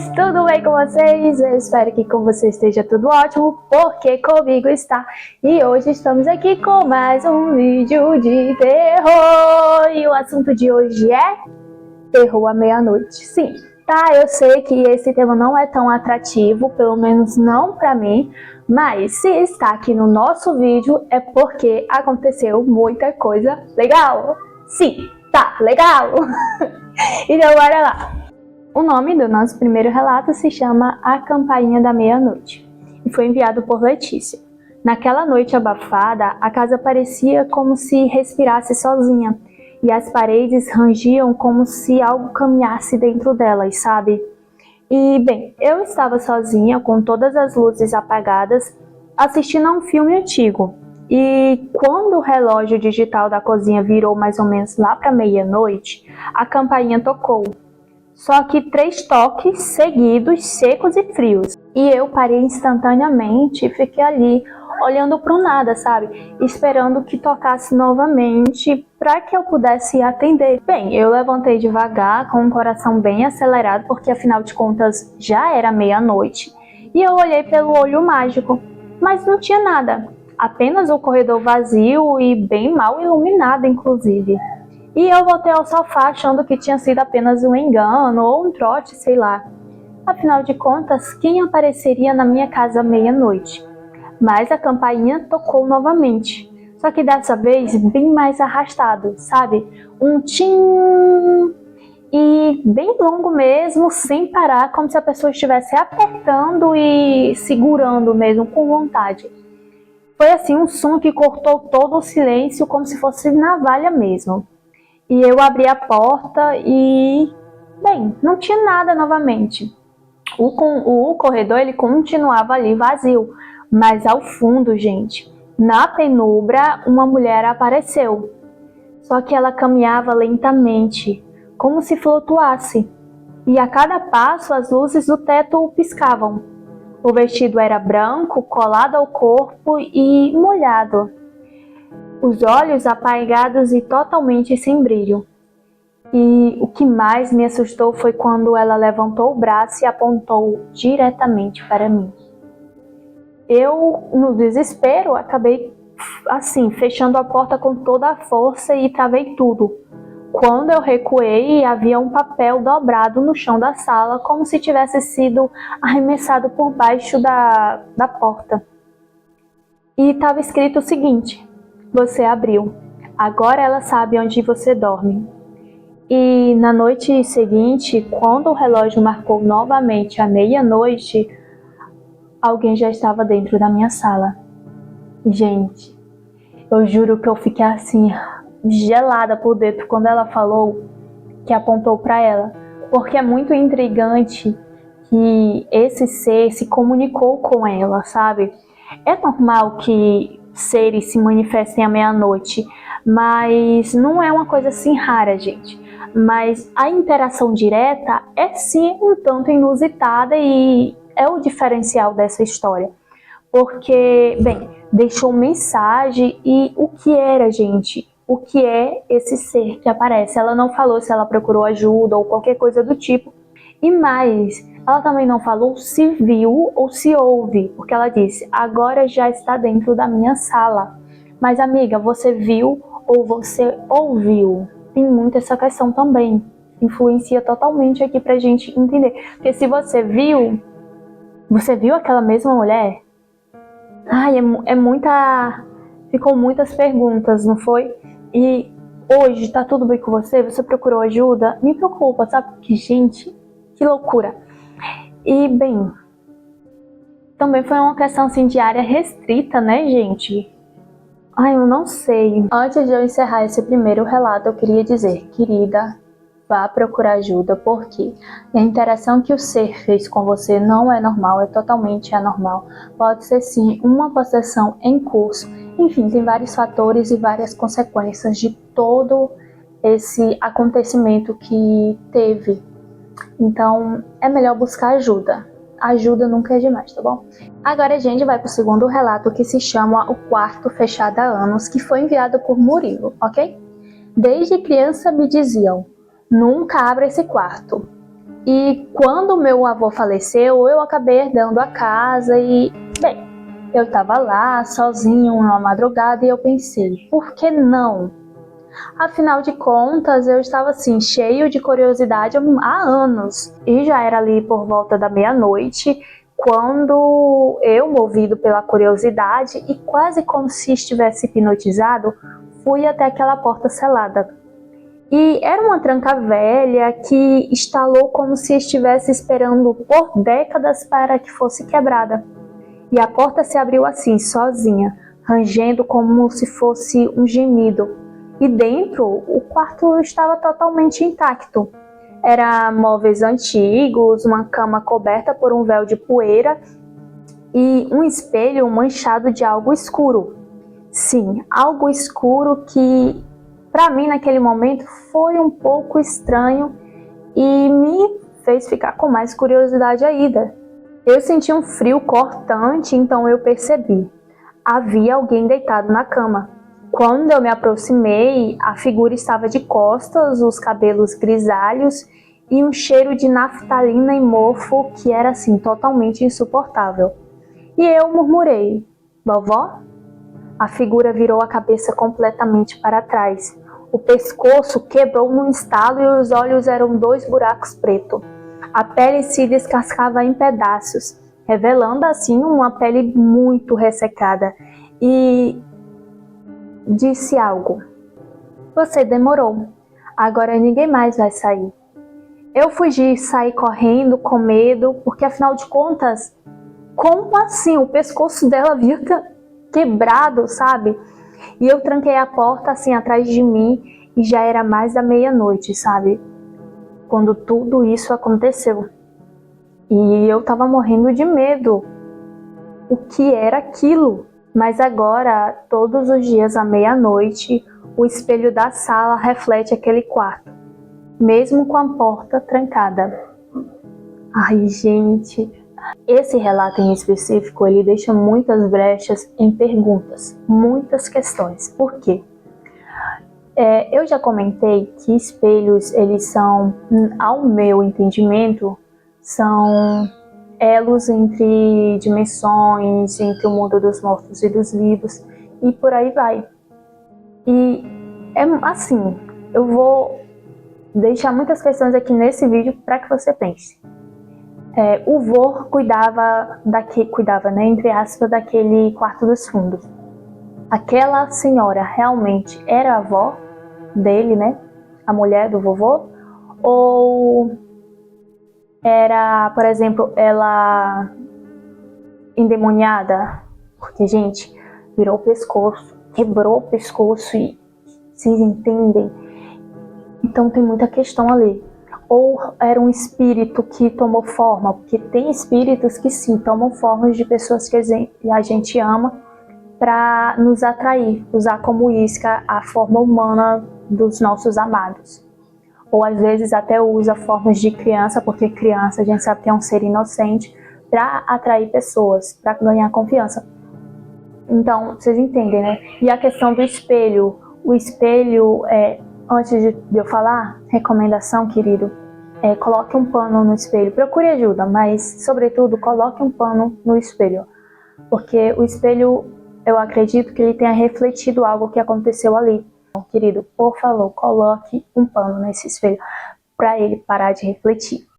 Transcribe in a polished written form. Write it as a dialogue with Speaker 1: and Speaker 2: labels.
Speaker 1: amores, tudo bem com vocês? Eu espero que com vocês esteja tudo ótimo, porque comigo está. E hoje estamos aqui com mais um vídeo de terror. E o assunto de hoje é terror à meia-noite. Sim, tá, eu sei que esse tema não é tão atrativo, pelo menos não pra mim. Mas se está aqui no nosso vídeo é porque aconteceu muita coisa legal. Sim, tá legal. Então bora lá. O nome do nosso primeiro relato se chama A Campainha da Meia-Noite e foi enviado por Letícia. Naquela noite abafada, a casa parecia como se respirasse sozinha e as paredes rangiam como se algo caminhasse dentro delas, sabe? E, bem, eu estava sozinha com todas as luzes apagadas assistindo a um filme antigo e quando o relógio digital da cozinha virou mais ou menos lá para meia-noite, a campainha tocou. Só que 3 toques seguidos, secos e frios. E eu parei instantaneamente e fiquei ali, olhando para o nada, sabe? Esperando que tocasse novamente para que eu pudesse atender. Bem, eu levantei devagar, com o coração bem acelerado, porque afinal de contas já era meia-noite. E eu olhei pelo olho mágico, mas não tinha nada. Apenas o corredor vazio e bem mal iluminado, inclusive. E eu voltei ao sofá achando que tinha sido apenas um engano ou um trote, sei lá. Afinal de contas, quem apareceria na minha casa à meia-noite? Mas a campainha tocou novamente. Só que dessa vez bem mais arrastado, sabe? Um tim! E bem longo mesmo, sem parar, como se a pessoa estivesse apertando e segurando mesmo com vontade. Foi assim um som que cortou todo o silêncio, como se fosse navalha mesmo. E eu abri a porta e, bem, não tinha nada novamente. O corredor ele continuava ali vazio, mas ao fundo, gente, na penumbra, uma mulher apareceu. Só que ela caminhava lentamente, como se flutuasse. E a cada passo as luzes do teto piscavam. O vestido era branco, colado ao corpo e molhado. Os olhos apagados e totalmente sem brilho. E o que mais me assustou foi quando ela levantou o braço e apontou diretamente para mim. Eu, no desespero, acabei assim, fechando a porta com toda a força e travei tudo. Quando eu recuei, havia um papel dobrado no chão da sala, como se tivesse sido arremessado por baixo da porta. E estava escrito o seguinte: você abriu. Agora ela sabe onde você dorme. E na noite seguinte, quando o relógio marcou novamente a meia-noite, alguém já estava dentro da minha sala. Gente, eu juro que eu fiquei assim, gelada por dentro quando ela falou que apontou para ela. Porque é muito intrigante que esse ser se comunicou com ela, sabe? É normal que seres se manifestem à meia-noite, mas não é uma coisa assim rara, gente. Mas a interação direta é sim um tanto inusitada e é o diferencial dessa história. Porque, bem, deixou mensagem e o que era, gente? O que é esse ser que aparece? Ela não falou se ela procurou ajuda ou qualquer coisa do tipo. E mais, ela também não falou se viu ou se ouve, porque ela disse, agora já está dentro da minha sala. Mas amiga, você viu ou você ouviu? Tem muito essa questão também. Influencia totalmente aqui pra gente entender. Porque se você viu aquela mesma mulher? Ai, ficou muitas perguntas, não foi? E hoje, tá tudo bem com você? Você procurou ajuda? Me preocupa, sabe? Porque, gente, que loucura. E, bem, também foi uma questão assim de área restrita, né, gente? Ai, eu não sei. Antes de eu encerrar esse primeiro relato, eu queria dizer, querida, vá procurar ajuda, porque a interação que o ser fez com você não é normal, é totalmente anormal. Pode ser sim uma possessão em curso. Enfim, tem vários fatores e várias consequências de todo esse acontecimento que teve. Então, é melhor buscar ajuda. Ajuda nunca é demais, tá bom? Agora a gente vai pro segundo relato, que se chama O Quarto Fechado há Anos, que foi enviado por Murilo, ok? Desde criança me diziam, nunca abra esse quarto. E quando meu avô faleceu, eu acabei herdando a casa e, bem, eu estava lá sozinho uma madrugada e eu pensei, por que não? Afinal de contas, eu estava assim, cheio de curiosidade há anos. E já era ali por volta da meia-noite, quando eu, movido pela curiosidade e quase como se estivesse hipnotizado, fui até aquela porta selada. E era uma tranca velha que estalou como se estivesse esperando por décadas para que fosse quebrada. E a porta se abriu assim, sozinha, rangendo como se fosse um gemido. E dentro, o quarto estava totalmente intacto. Eram móveis antigos, uma cama coberta por um véu de poeira e um espelho manchado de algo escuro. Sim, algo escuro que, para mim, naquele momento, foi um pouco estranho e me fez ficar com mais curiosidade ainda. Eu senti um frio cortante, então eu percebi. Havia alguém deitado na cama. Quando eu me aproximei, a figura estava de costas, os cabelos grisalhos e um cheiro de naftalina e mofo que era assim totalmente insuportável. E eu murmurei: "Vovó?" A figura virou a cabeça completamente para trás. O pescoço quebrou num estalo e os olhos eram 2 buracos pretos. A pele se descascava em pedaços, revelando assim uma pele muito ressecada. E disse algo: "Você demorou. Agora ninguém mais vai sair." Eu fugi, saí correndo com medo, porque afinal de contas, como assim? O pescoço dela havia quebrado, sabe? E eu tranquei a porta assim atrás de mim e já era mais da meia-noite, sabe? Quando tudo isso aconteceu. E eu tava morrendo de medo. O que era aquilo? Mas agora, todos os dias à meia-noite, o espelho da sala reflete aquele quarto, mesmo com a porta trancada. Ai, gente, esse relato em específico, ele deixa muitas brechas em perguntas, muitas questões. Por quê? Eu já comentei que espelhos, eles são, ao meu entendimento, são elos entre dimensões, entre o mundo dos mortos e dos vivos, e por aí vai. E é assim, eu vou deixar muitas questões aqui nesse vídeo para que você pense. O vô cuidava, né, entre aspas, daquele quarto dos fundos. Aquela senhora realmente era a avó dele, né? A mulher do vovô? Ou era, por exemplo, ela endemoniada? Porque, gente, virou o pescoço, quebrou o pescoço e vocês entendem? Então tem muita questão ali. Ou era um espírito que tomou forma, porque tem espíritos que sim, tomam formas de pessoas que a gente ama para nos atrair, usar como isca a forma humana dos nossos amados. Ou às vezes até usa formas de criança, porque criança a gente sabe que é um ser inocente, para atrair pessoas, para ganhar confiança. Então, vocês entendem, né? E a questão do espelho. O espelho, antes de eu falar, recomendação, querido, coloque um pano no espelho. Procure ajuda, mas, sobretudo, coloque um pano no espelho. Porque o espelho, eu acredito que ele tenha refletido algo que aconteceu ali. Então, querido, por favor, coloque um pano nesse espelho para ele parar de refletir.